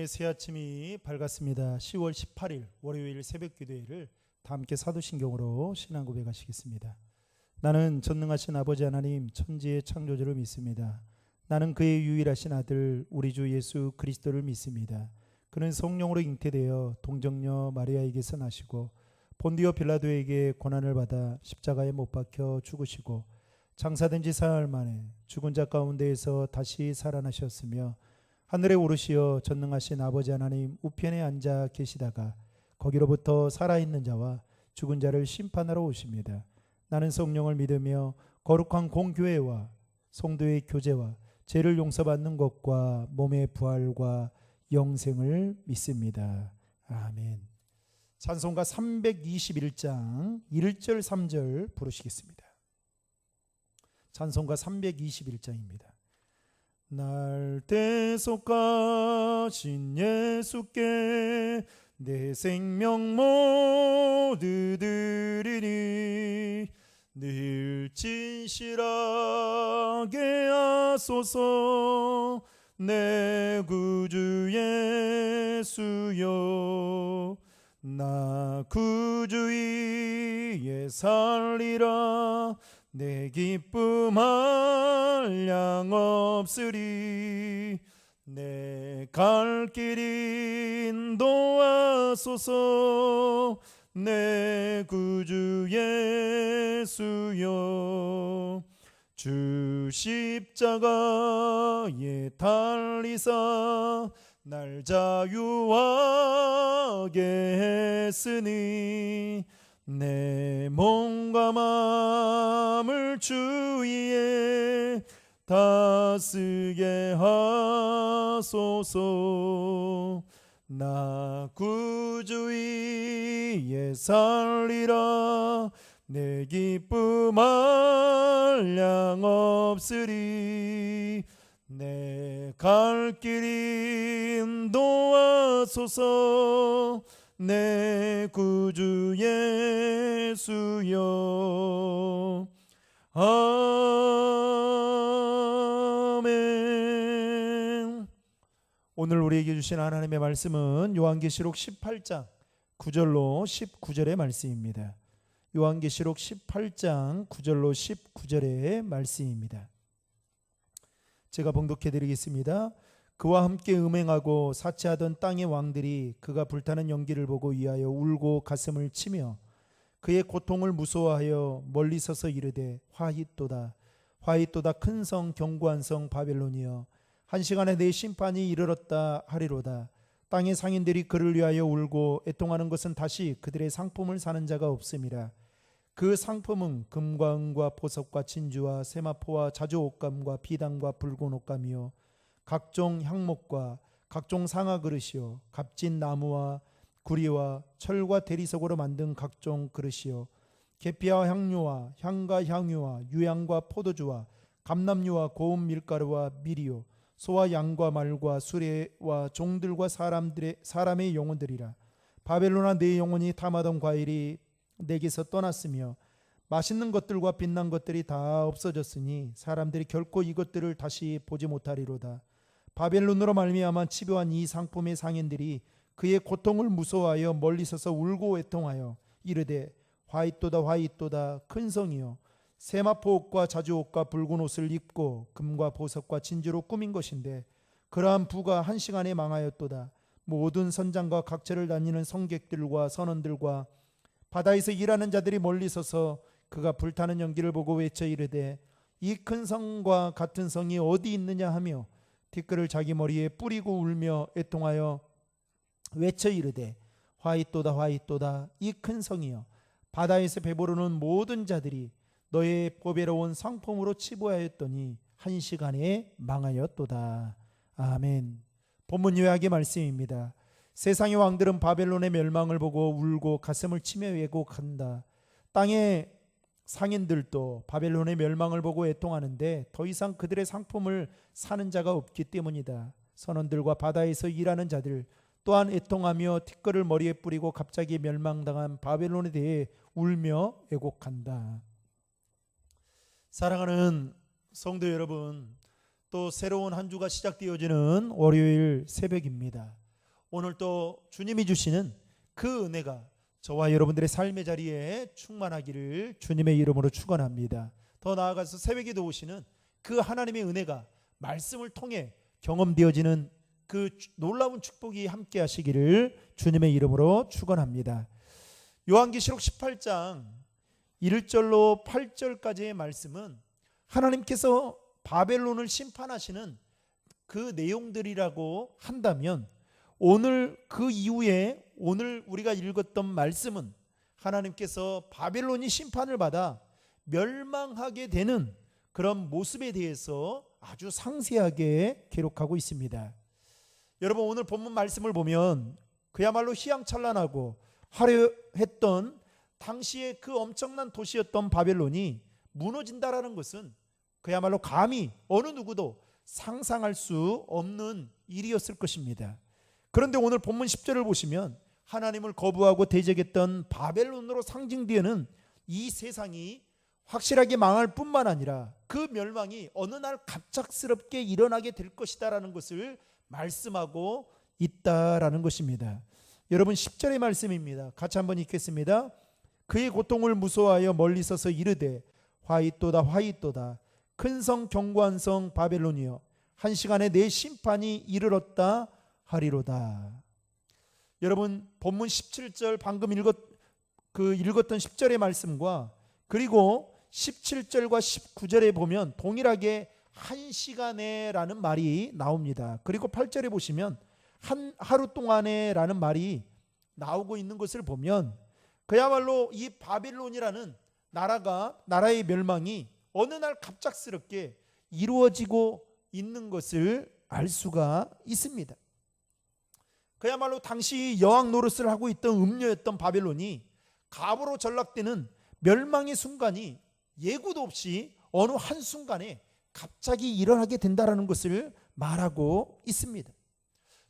새 아침이 밝았습니다. 10월 18일 월요일 새벽 기도회를 다 함께 사도신경으로 신앙 고백하시겠습니다. 나는 전능하신 아버지 하나님 천지의 창조주를 믿습니다. 나는 그의 유일하신 아들 우리 주 예수 그리스도를 믿습니다. 그는 성령으로 잉태되어 동정녀 마리아에게서 나시고 본디오 빌라도에게 고난을 받아 십자가에 못 박혀 죽으시고 장사된 지 사흘 만에 죽은 자 가운데에서 다시 살아나셨으며 하늘에 오르시어 전능하신 아버지 하나님 우편에 앉아 계시다가 거기로부터 살아있는 자와 죽은 자를 심판하러 오십니다. 나는 성령을 믿으며 거룩한 공교회와 성도의 교제와 죄를 용서받는 것과 몸의 부활과 영생을 믿습니다. 아멘. 찬송가 321장 1절 3절 부르시겠습니다. 찬송가 321장입니다. 날 대속하신 예수께 내 생명 모두 드리니 늘 진실하게 하소서 내 구주 예수여 나 구주 위에 살리라 내 기쁨 한량 없으리 내 갈 길 인도하소서 내 구주 예수여 주 십자가에 달리사 날 자유하게 했으니 내 몸과 마음을 주 위에 다스게 하소서 나 구주 위에 살리라 내 기쁨 한량 없으리 내 갈 길 인도하소서 내 구주 예수여 아멘. 오늘 우리에게 주신 하나님의 말씀은 요한계시록 18장 9절로 19절의 말씀입니다. 요한계시록 18장 9절로 19절의 말씀입니다. 제가 봉독해 드리겠습니다. 그와 함께 음행하고 사치하던 땅의 왕들이 그가 불타는 연기를 보고 위하여 울고 가슴을 치며 그의 고통을 무서워하여 멀리 서서 이르되 화이또다 화이또다 큰 성 견고한 성 바벨론이여 한 시간에 내 심판이 이르렀다 하리로다. 땅의 상인들이 그를 위하여 울고 애통하는 것은 다시 그들의 상품을 사는 자가 없음이라. 그 상품은 금과 은과 보석과 진주와 세마포와 자주 옷감과 비단과 붉은 옷감이요 각종 향목과 각종 상아 그릇이요 값진 나무와 구리와 철과 대리석으로 만든 각종 그릇이요 계피와 향료와 향과 향유와 유향과 포도주와 감람류와 고운 밀가루와 밀이요 소와 양과 말과 수레와 종들과 사람의 영혼들이라. 바벨론아 내 영혼이 탐하던 과일이 내게서 떠났으며 맛있는 것들과 빛난 것들이 다 없어졌으니 사람들이 결코 이것들을 다시 보지 못하리로다. 바벨론으로 말미암아 치료한 이 상품의 상인들이 그의 고통을 무서워하여 멀리 서서 울고 애통하여 이르되 화이또다 화이또다 큰 성이여 세마포 옷과 자주 옷과 붉은 옷을 입고 금과 보석과 진주로 꾸민 것인데 그러한 부가 한 시간에 망하였도다. 모든 선장과 각처를 다니는 성객들과 선원들과 바다에서 일하는 자들이 멀리 서서 그가 불타는 연기를 보고 외쳐 이르되 이 큰 성과 같은 성이 어디 있느냐 하며 티끌을 자기 머리에 뿌리고 울며 애통하여 외쳐 이르되 화이또다 화이또다 이 큰 성이여 바다에서 배부르는 모든 자들이 너의 보배로운 상품으로 치부하였더니 한 시간에 망하였도다. 아멘. 본문 요약의 말씀입니다. 세상의 왕들은 바벨론의 멸망을 보고 울고 가슴을 치며 왜곡한다. 땅의 상인들도 바벨론의 멸망을 보고 애통하는데 더 이상 그들의 상품을 사는 자가 없기 때문이다. 선원들과 바다에서 일하는 자들 또한 애통하며 티끌을 머리에 뿌리고 갑자기 멸망당한 바벨론에 대해 울며 애곡한다. 사랑하는 성도 여러분, 또 새로운 한 주가 시작되어지는 월요일 새벽입니다. 오늘 또 주님이 주시는 그 은혜가 저와 여러분들의 삶의 자리에 충만하기를 주님의 이름으로 축원합니다. 더 나아가서 새벽에도 오시는 그 하나님의 은혜가 말씀을 통해 경험되어지는 그 놀라운 축복이 함께 하시기를 주님의 이름으로 축원합니다. 요한계시록 18장 1절로 8절까지의 말씀은 하나님께서 바벨론을 심판하시는 그 내용들이라고 한다면, 오늘 그 이후에 오늘 우리가 읽었던 말씀은 하나님께서 바벨론이 심판을 받아 멸망하게 되는 그런 모습에 대해서 아주 상세하게 기록하고 있습니다. 여러분, 오늘 본문 말씀을 보면 그야말로 휘황찬란하고 화려했던 당시의 그 엄청난 도시였던 바벨론이 무너진다라는 것은 그야말로 감히 어느 누구도 상상할 수 없는 일이었을 것입니다. 그런데 오늘 본문 10절을 보시면 하나님을 거부하고 대적했던 바벨론으로 상징되는 이 세상이 확실하게 망할 뿐만 아니라 그 멸망이 어느 날 갑작스럽게 일어나게 될 것이다라는 것을 말씀하고 있다라는 것입니다. 여러분, 10절의 말씀입니다. 같이 한번 읽겠습니다. 그의 고통을 무서워하여 멀리 서서 이르되 화이또다 화이또다 큰 성 견고한 성 바벨론이여 한 시간에 내 심판이 이르렀다 하리로다. 여러분, 본문 17절 방금 읽었던 10절의 말씀과 그리고 17절과 19절에 보면 동일하게 한 시간에라는 말이 나옵니다. 그리고 8절에 보시면 하루 동안에라는 말이 나오고 있는 것을 보면 그야말로 이 바벨론이라는 나라의 멸망이 어느 날 갑작스럽게 이루어지고 있는 것을 알 수가 있습니다. 그야말로 당시 여왕 노릇을 하고 있던 음녀였던 바벨론이 갑으로 전락되는 멸망의 순간이 예고도 없이 어느 한순간에 갑자기 일어나게 된다는 것을 말하고 있습니다.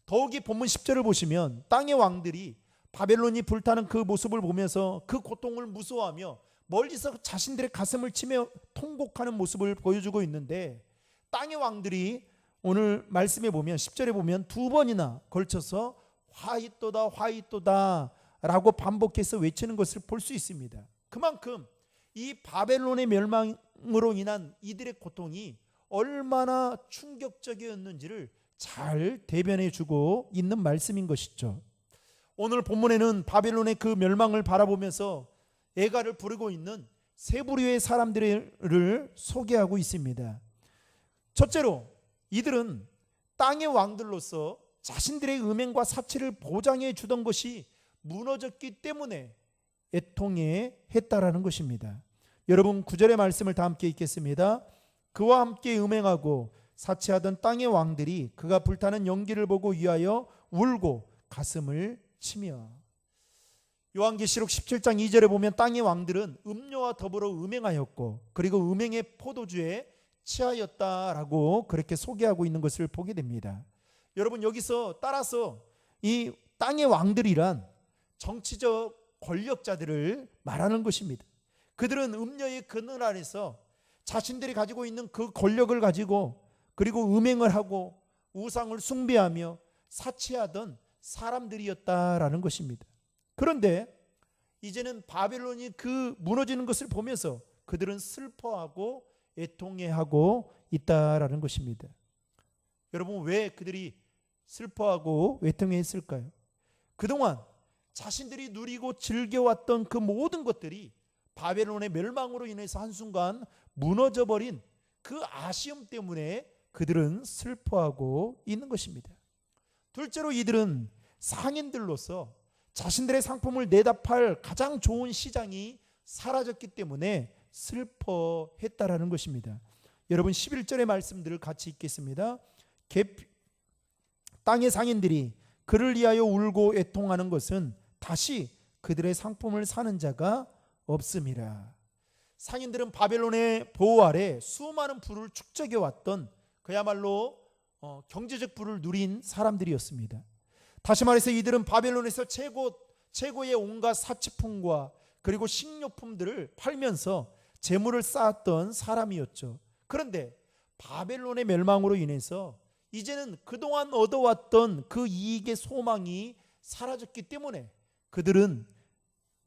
더욱이 본문 10절을 보시면 땅의 왕들이 바벨론이 불타는 그 모습을 보면서 그 고통을 무서워하며 멀리서 자신들의 가슴을 치며 통곡하는 모습을 보여주고 있는데, 땅의 왕들이 오늘 말씀에 보면 10절에 보면 두 번이나 걸쳐서 화이또다 화이또다 라고 반복해서 외치는 것을 볼 수 있습니다. 그만큼 이 바벨론의 멸망으로 인한 이들의 고통이 얼마나 충격적이었는지를 잘 대변해 주고 있는 말씀인 것이죠. 오늘 본문에는 바벨론의 그 멸망을 바라보면서 애가를 부르고 있는 세 부류의 사람들을 소개하고 있습니다. 첫째로, 이들은 땅의 왕들로서 자신들의 음행과 사치를 보장해 주던 것이 무너졌기 때문에 애통해 했다라는 것입니다. 여러분, 9절의 말씀을 다 함께 읽겠습니다. 그와 함께 음행하고 사치하던 땅의 왕들이 그가 불타는 연기를 보고 위하여 울고 가슴을 치며. 요한계시록 17장 2절에 보면 땅의 왕들은 음료와 더불어 음행하였고 그리고 음행의 포도주에 취하였다라고 그렇게 소개하고 있는 것을 보게 됩니다. 여러분, 여기서 따라서 이 땅의 왕들이란 정치적 권력자들을 말하는 것입니다. 그들은 음녀의 그늘 아래서 자신들이 가지고 있는 그 권력을 가지고 그리고 음행을 하고 우상을 숭배하며 사치하던 사람들이었다라는 것입니다. 그런데 이제는 바벨론이 그 무너지는 것을 보면서 그들은 슬퍼하고 애통해하고 있다라는 것입니다. 여러분, 왜 그들이 슬퍼하고 애통해했을까요? 그동안 자신들이 누리고 즐겨왔던 그 모든 것들이 바벨론의 멸망으로 인해서 한순간 무너져버린 그 아쉬움 때문에 그들은 슬퍼하고 있는 것입니다. 둘째로, 이들은 상인들로서 자신들의 상품을 내다 팔 가장 좋은 시장이 사라졌기 때문에 슬퍼했다라는 것입니다. 여러분, 11절의 말씀들을 같이 읽겠습니다. 땅의 상인들이 그를 위하여 울고 애통하는 것은 다시 그들의 상품을 사는 자가 없음이라. 상인들은 바벨론의 보호 아래 수많은 부를 축적해 왔던 그야말로 경제적 부를 누린 사람들이었습니다. 다시 말해서 이들은 바벨론에서 최고의 온갖 사치품과 그리고 식료품들을 팔면서 재물을 쌓았던 사람이었죠. 그런데 바벨론의 멸망으로 인해서 이제는 그동안 얻어왔던 그 이익의 소망이 사라졌기 때문에 그들은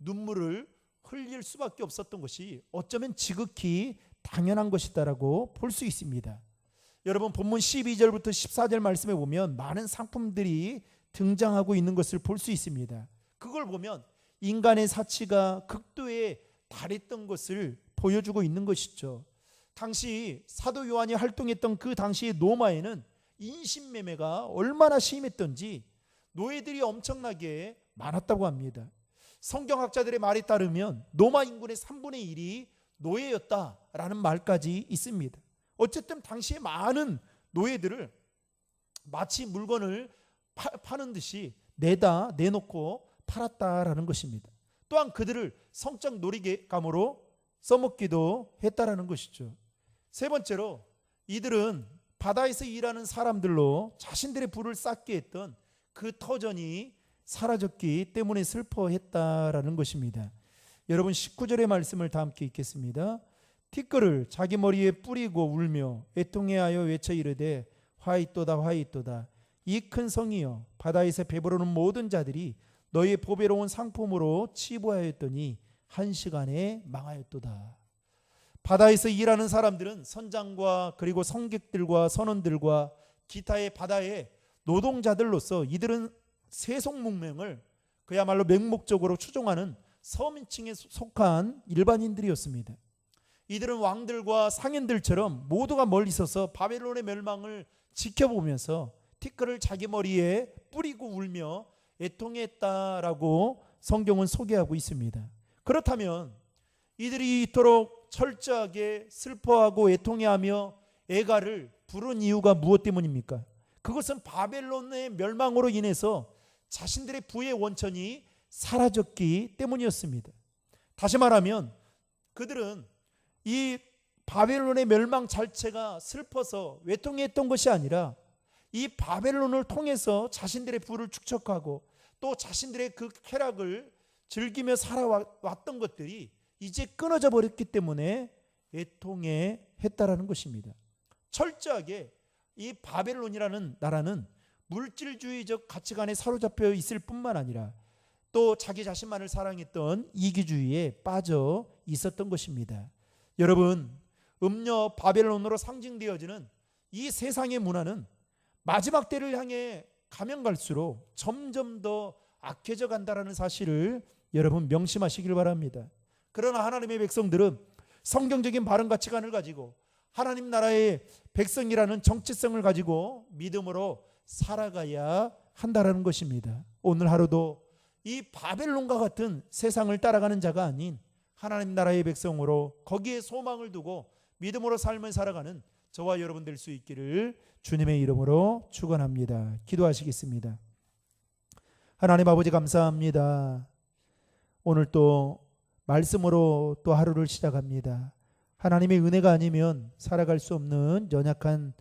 눈물을 흘릴 수밖에 없었던 것이 어쩌면 지극히 당연한 것이다라고 볼 수 있습니다. 여러분, 본문 12절부터 14절 말씀에 보면 많은 상품들이 등장하고 있는 것을 볼 수 있습니다. 그걸 보면 인간의 사치가 극도에 달했던 것을 보여주고 있는 것이죠. 당시 사도 요한이 활동했던 그 당시의 로마에는 인신매매가 얼마나 심했던지 노예들이 엄청나게 많았다고 합니다. 성경학자들의 말에 따르면 로마 인구의 3분의 1이 노예였다라는 말까지 있습니다. 어쨌든 당시에 많은 노예들을 마치 물건을 파는 듯이 내놓고 팔았다라는 것입니다. 또한 그들을 성적 놀이감으로 써먹기도 했다라는 것이죠. 세 번째로 이들은 바다에서 일하는 사람들로 자신들의 부를 쌓게 했던 그 터전이 사라졌기 때문에 슬퍼했다라는 것입니다. 여러분, 19절의 말씀을 다 함께 읽겠습니다. 티끌을 자기 머리에 뿌리고 울며 애통해하여 외쳐 이르되 화이또다 화이또다. 이 큰 성이여, 바다에서 배부르는 모든 자들이 너희의 보배로운 상품으로 치부하였더니 한 시간에 망하였도다. 바다에서 일하는 사람들은 선장과 그리고 성객들과 선원들과 기타의 바다의 노동자들로서 이들은 세속문명을 그야말로 맹목적으로 추종하는 서민층에 속한 일반인들이었습니다. 이들은 왕들과 상인들처럼 모두가 멀리 서서 바벨론의 멸망을 지켜보면서 티끌을 자기 머리에 뿌리고 울며 애통했다라고 성경은 소개하고 있습니다. 그렇다면 이들이 이토록 철저하게 슬퍼하고 애통해하며 애가를 부른 이유가 무엇 때문입니까? 그것은 바벨론의 멸망으로 인해서 자신들의 부의 원천이 사라졌기 때문이었습니다. 다시 말하면 그들은 이 바벨론의 멸망 자체가 슬퍼서 외통했던 것이 아니라 이 바벨론을 통해서 자신들의 부를 축적하고 또 자신들의 그 쾌락을 즐기며 살아왔던 것들이 이제 끊어져 버렸기 때문에 애통해 했다라는 것입니다. 철저하게 이 바벨론이라는 나라는 물질주의적 가치관에 사로잡혀 있을 뿐만 아니라 또 자기 자신만을 사랑했던 이기주의에 빠져 있었던 것입니다. 여러분, 음녀 바벨론으로 상징되어지는 이 세상의 문화는 마지막 때를 향해 가면 갈수록 점점 더 악해져 간다는 사실을 여러분 명심하시길 바랍니다. 그러나 하나님의 백성들은 성경적인 바른 가치관을 가지고 하나님 나라의 백성이라는 정체성을 가지고 믿음으로 살아가야 한다는 것입니다. 오늘 하루도 이 바벨론과 같은 세상을 따라가는 자가 아닌 하나님 나라의 백성으로 거기에 소망을 두고 믿음으로 삶을 살아가는 저와 여러분 될 수 있기를 주님의 이름으로 축원합니다. 기도하시겠습니다. 하나님 아버지, 감사합니다. 오늘 또 말씀으로 또 하루를 시작합니다. 하나님의 은혜가 아니면 살아갈 수 없는 연약한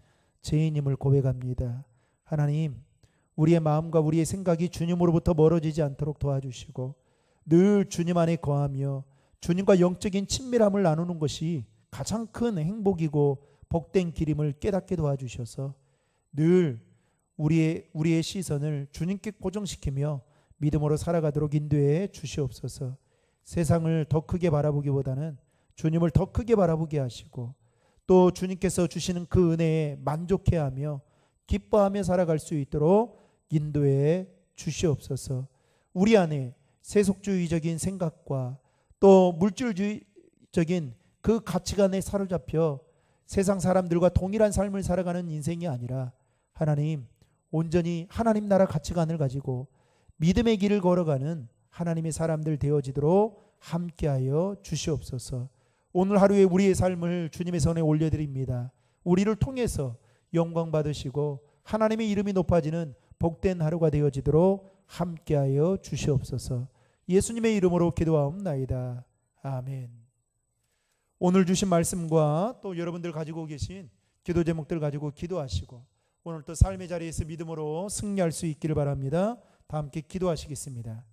죄인임을 고백합니다. 하나님, 우리의 마음과 우리의 생각이 주님으로부터 멀어지지 않도록 도와주시고 늘 주님 안에 거하며 주님과 영적인 친밀함을 나누는 것이 가장 큰 행복이고 복된 길임을 깨닫게 도와주셔서 늘 우리의 시선을 주님께 고정시키며 믿음으로 살아가도록 인도해 주시옵소서. 세상을 더 크게 바라보기보다는 주님을 더 크게 바라보게 하시고 또 주님께서 주시는 그 은혜에 만족해하며 기뻐하며 살아갈 수 있도록 인도해 주시옵소서. 우리 안에 세속주의적인 생각과 또 물질주의적인 그 가치관에 사로잡혀 세상 사람들과 동일한 삶을 살아가는 인생이 아니라 하나님, 온전히 하나님 나라 가치관을 가지고 믿음의 길을 걸어가는 하나님의 사람들 되어지도록 함께하여 주시옵소서. 오늘 하루에 우리의 삶을 주님의 손에 올려드립니다. 우리를 통해서 영광 받으시고 하나님의 이름이 높아지는 복된 하루가 되어지도록 함께하여 주시옵소서. 예수님의 이름으로 기도하옵나이다. 아멘. 오늘 주신 말씀과 또 여러분들 가지고 계신 기도 제목들 가지고 기도하시고 오늘 또 삶의 자리에서 믿음으로 승리할 수 있기를 바랍니다. 다 함께 기도하시겠습니다.